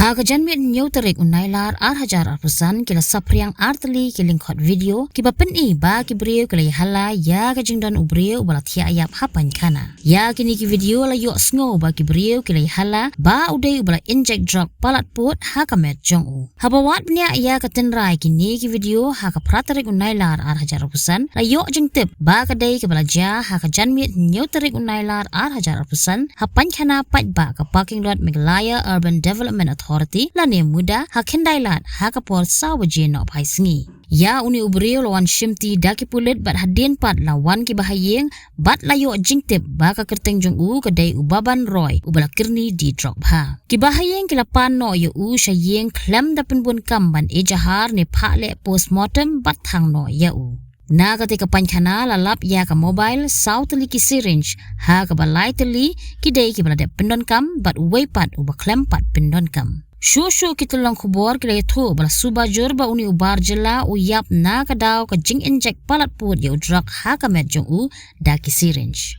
Haka janmit nyaw tarik unailar hajar arpusan kila sapriang artali kiling khot video kiba peni ba kibriyo kila hala ya ka jingdan ubriyo bala thia ayap hapan kana ya kini ki video la yo sngo ba kibriyo kila hala ba udai bala inject drug palat pot haka met jong u habawat nya ya ka tenrai kini ki video haka pratarik unailar hajar arpusan la yo jing tip ba ka dai kibala ja haka janmit nyaw tarik unailar hajar arpusan hapan kana pat ba ka parking lot Meghalaya Urban Development Authority lani muda hakendailat hakapol sawaje no paisingi ya uni ubriyo lawan shimti daki pulit bat hadin pat lawan ki bahayeng bat layo jingtip baka kerteng jong u kadai ubaban roy ubala kirni di drop ha ki bahayeng kilapan no yo u shayeng klem dapin bun kamban ejahar ni phale postmortem bat thang no ya u na ketika panchana lalap ya ka mobile sautli ki syringe ha ka balai teli ki dei ki balade pendon kam bat weipat uba klempat pendon kam shushu ki tulong khubor ki le thu bala suba jor ba uni ubar jela uyap na ka daw ka jing inject palat put yo drug ha ka met jong u da ki syringe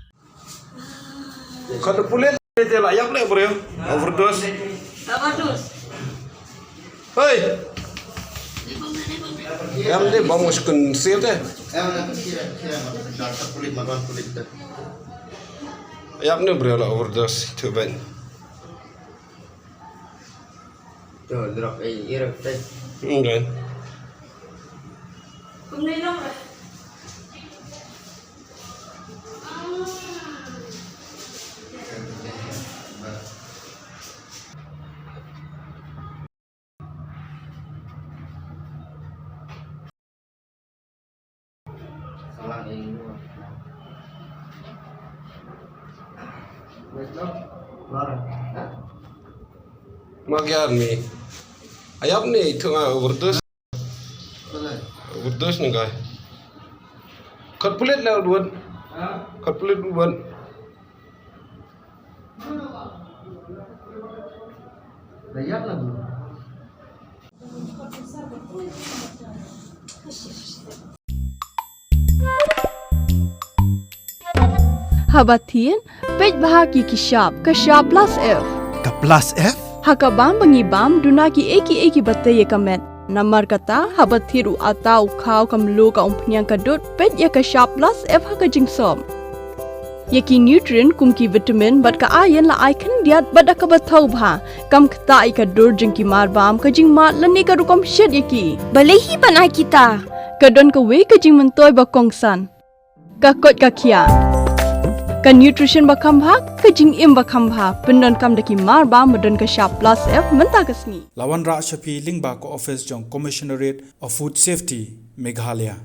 kada pulen te la yak le bro overdose hey yang ni bawa muskin sih deh. Dokter kulit makan kulit deh. Yang ni berapa overdose tu ben. Tuh drop irek deh. Enggak. Magian ni, ayam ni itu overdose ni guys. Kat pelit lah duan, kat pelit duan. Layak lah bu. Habatin, pej bahagi kishap, kashap plus F. Ka plus F? Hakabam bangibam dunaki eki bataya kamet. Namar kata habathiru atau kau kamlu ka umpnyang kadut pej ya kashap plus F haka jingsom. Yaki nutrient kumki vitamin bat ka ayan la icon diat bat ka bathau bha kam kta ka dur jingki marbam ka jingma lani ka rukom shed yaki. Balehi banai kita. Kadon ka we ka jing mentoy ba kongsan. Ka kot ka kia. Ka nutrition bakam bha ka jing im bakam bha pendon kam daki marba modon ka sharp plus F menta kasni Lawan Ra Shafi Lingba ko office jong Commissionerate of Food Safety Meghalaya